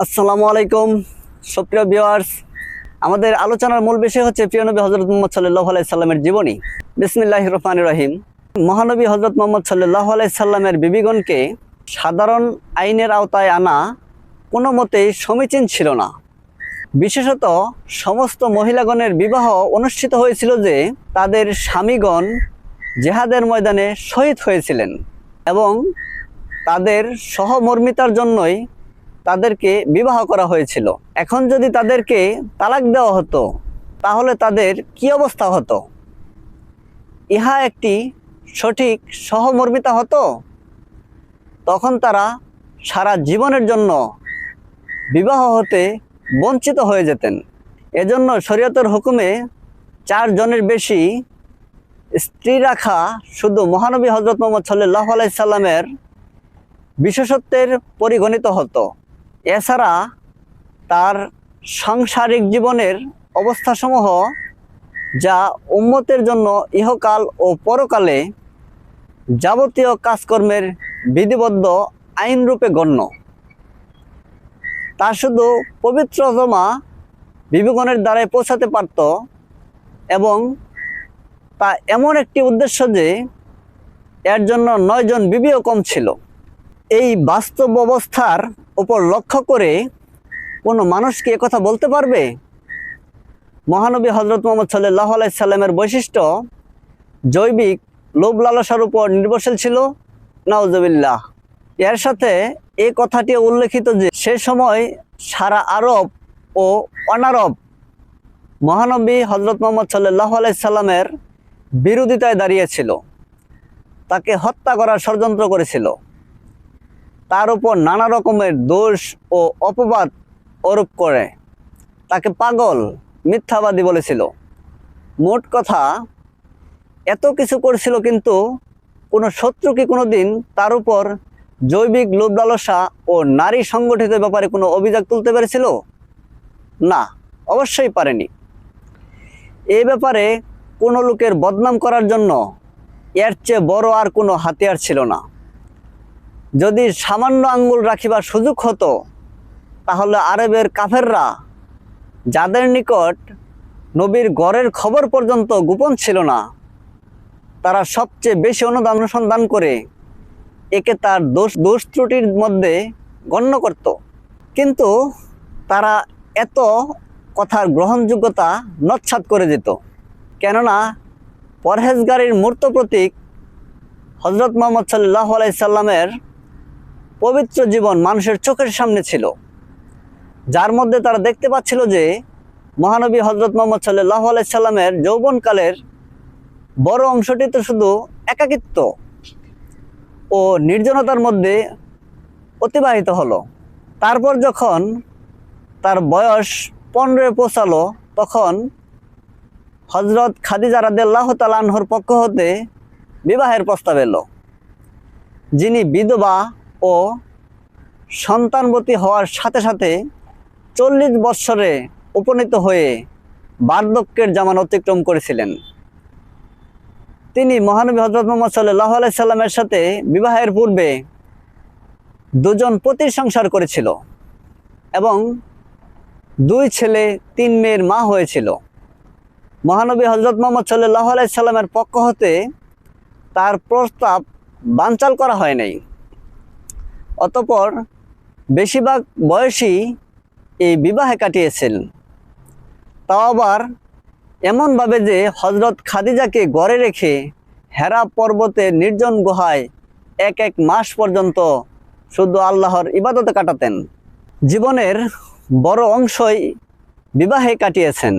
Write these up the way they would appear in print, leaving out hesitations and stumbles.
আসসালামু আলাইকুম সুপ্রিয় ভিউয়ার্স। আমাদের আলোচনার মূল বিষয় হচ্ছে প্রিয় নবী হযরত মুহাম্মদ সাল্লাল্লাহু আলাইহি সাল্লামের জীবনী। বিসমিল্লাহির রহমানির রহিম। মহানবী হযরত মুহাম্মদ সাল্লাল্লাহু আলাইহি সাল্লামের বিবিগণকে সাধারণ আইনের আওতায় আনা কোনো মতেই সমীচীন ছিল না। বিশেষত সমস্ত মহিলাগণের বিবাহ অনুষ্ঠিত হয়েছিল যে তাদের স্বামীগণ জেহাদের ময়দানে শহীদ হয়েছিলেন এবং তাদের সহমর্মিতার জন্যই তাদেরকে বিবাহ করা হয়েছিল। এখন যদি তাদেরকে তালাক দেওয়া হতো তাহলে তাদের কি অবস্থা হতো? ইহা একটি সঠিক সহমর্মিতা হতো? তখন তারা সারা জীবনের জন্য বিবাহ হতে বঞ্চিত হয়ে যেতেন। এজন্য শরীয়তের হুকুমে 4 জনের বেশি স্ত্রী রাখা শুধু মহানবী হযরত মুহাম্মদ সাল্লাল্লাহু আলাইহি সাল্লামের বিশেষত্বের পরিগণিত হতো। এছাড়া তার সাংসারিক জীবনের অবস্থাসমূহ যা উম্মতের জন্য ইহকাল ও পরকালে যাবতীয় কাজকর্মের বিধিবদ্ধ আইনরূপে গণ্য, তা শুধু পবিত্রতমা বিবিগণের দ্বারাই পৌঁছাতে পারত এবং তা এমন একটি উদ্দেশ্য যে এর জন্য 9 জন বিবিও কম ছিল। এই বাস্তব অবস্থার উপর লক্ষ্য করে কোনো মানুষ কি একথা বলতে পারবে? মহানবী হযরত মুহাম্মদ সাল্লাল্লাহু আলাইহি সাল্লামের বৈশিষ্ট্য জৈবিক লোভ লালসার উপর নির্ভরশীল ছিল? নাউজুবিল্লাহ। এর সাথে এই কথাটি উল্লেখিত যে সে সময় সারা আরব ও অনারব মহানবী হযরত মুহাম্মদ সাল্লাল্লাহু আলাইহি সাল্লামের বিরোধিতায় দাঁড়িয়েছিল, তাকে হত্যা করার ষড়যন্ত্র করেছিল, তার উপর নানা রকমের দোষ ও অপবাদ আরোপ করে তাকে পাগল, মিথ্যাবাদী বলেছিল। মোট কথা এত কিছু করেছিল, কিন্তু কোনো শত্রু কি কোনোদিন তার উপর জৈবিক লোভ লালসা ও নারী সংগঠিত ব্যাপারে কোনো অভিযোগ তুলতে পেরেছিল? না, অবশ্যই পারেনি। এই ব্যাপারে কোনো লোকের বদনাম করার জন্য এর চেয়ে বড় আর কোনো হাতিয়ার ছিল না। যদি সামান্য আঙ্গুল রাখিবার সুযোগ হতো তাহলে আরবের কাফেররা, যাদের নিকট নবীর গড়ের খবর পর্যন্ত গোপন ছিল না, তারা সবচেয়ে বেশি অনুসন্ধান করে একে তার দোষ ত্রুটির মধ্যে গণ্য করত। কিন্তু তারা এত কথার গ্রহণযোগ্যতা নস্যাৎ করে দিত, কেননা পরহেজগারির মূর্ত প্রতীক হযরত মুহাম্মদ সাল্লাল্লাহু আলাইহি সাল্লামের পবিত্র জীবন মানুষের চোখের সামনে ছিল, যার মধ্যে তারা দেখতে পাচ্ছিল যে মহানবী হযরত মুহাম্মদ সাল্লাল্লাহু আলাইহি সাল্লামের যৌবনকালের বড় অংশটি তো শুধু একাকিত্ব ও নির্জনতার মধ্যে অতিবাহিত হলো। তারপর যখন তার বয়স 15 পৌঁছালো তখন হযরত খাদিজা রাদিয়াল্লাহু তাআলা আনহার পক্ষ হতে বিবাহের প্রস্তাব এলো, যিনি বিধবা ও সন্তানবতী হওয়ার সাথে সাথে 40 বৎসরে উপনীত হয়ে বার্ধক্যের জামান অতিক্রম করেছিলেন। তিনি মহানবী হযরত মুহাম্মদ সাল্লাল্লাহু আলাইহি সাল্লামের সাথে বিবাহের পূর্বে 2 জন পতির সংসার করেছিল এবং 2 ছেলে 3 মেয়ের মা হয়েছিল। মহানবী হযরত মুহাম্মদ সাল্লাল্লাহু আলাইহি সাল্লামের পক্ষ হতে তার প্রস্তাব বানচাল করা হয় নাই। অতঃপর বেশিরভাগ বয়সী এই বিবাহে কাটিয়েছেন, তাও আবার এমনভাবে যে হযরত খাদিজাকে ঘরে রেখে হেরা পর্বতের নির্জন গুহায় 1 মাস পর্যন্ত শুধু আল্লাহর ইবাদতে কাটাতেন। জীবনের বড় অংশই বিবাহে কাটিয়েছেন।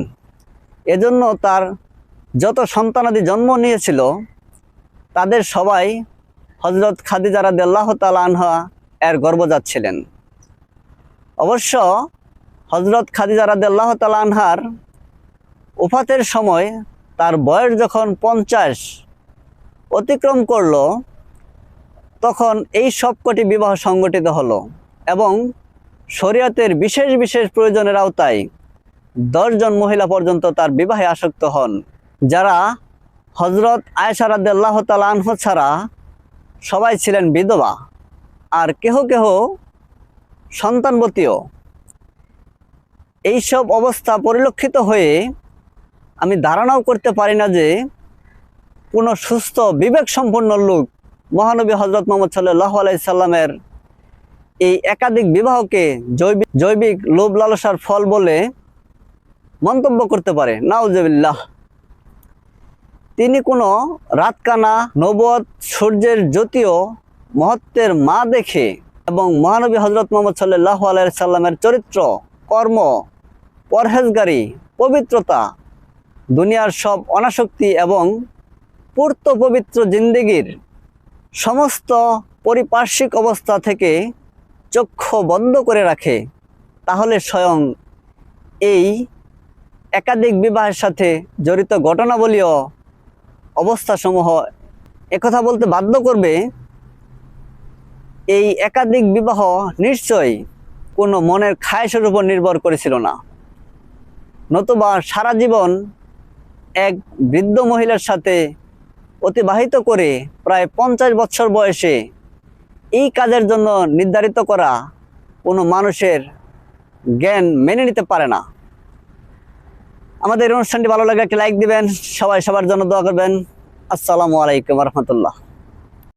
এজন্য তার যত সন্তানাদি জন্ম নিয়েছিল তাদের সবাই হযরত খাদিজা রাদিয়াল্লাহু তাআলা আনহা এর গর্ভজাত ছিলেন। অবশ্য হযরত খাদিজা রাদিয়াল্লাহু তাআলা আনহার ওফাতের সময় তার বয়স যখন 50 অতিক্রম করল তখন এই সবকটি বিবাহ সংগঠিত হলো এবং শরীয়তের বিশেষ বিশেষ প্রয়োজনের আওতায় 10 জন মহিলা পর্যন্ত তার বিবাহে আসক্ত হন, যারা হযরত আয়েশা রাদিয়াল্লাহু তাআলা আনহা ছাড়া সবাই ছিলেন বিধবা, আর কেহ কেহ সন্তানবতীও। এইসব অবস্থা পরিলক্ষিত হয়ে আমি ধারণাও করতে পারি না যে কোনো সুস্থ বিবেক সম্পন্ন লোক মহানবী হজরত মুহাম্মদ সাল্লাল্লাহু আলাইহি সাল্লামের এই একাধিক বিবাহকে জৈবিক লোভ লালসার ফল বলে মন্তব্য করতে পারে। নাউজুবিল্লাহ। তিনি কোনো রাতকানা নবুয়ত সূর্যের জ্যোতিও মহত্বের মা দেখে এবং মহানবী হজরত মুহাম্মদ সাল্লাল্লাহু আলাইহি সাল্লামের চরিত্র, কর্ম, পরহেজগারি, পবিত্রতা, দুনিয়ার সব অনাসক্তি এবং পূর্ত পবিত্র জিন্দেগির সমস্ত পারিপার্শ্বিক অবস্থা থেকে চক্ষু বন্ধ করে রাখে, তাহলে স্বয়ং এই একাধিক বিবাহের সাথে জড়িত ঘটনাবলীয় অবস্থাসমূহ একথা বলতে বাধ্য করবে এই একাধিক বিবাহ নিশ্চয়ই কোনো মনের খায়েশের উপর নির্ভর করেছিল না, নতুবা সারা জীবন এক বৃদ্ধ মহিলার সাথে অতিবাহিত করে প্রায় 50 বছর বয়সে এই কাজের জন্য নির্ধারিত করা কোনো মানুষের জ্ঞান মেনে নিতে পারে না। আমাদের অনুষ্ঠানটি ভালো লাগলে একটি লাইক দিবেন, সবাই সবার জন্য দোয়া করবেন। আসসালামু আলাইকুম রহমতুল্লাহ।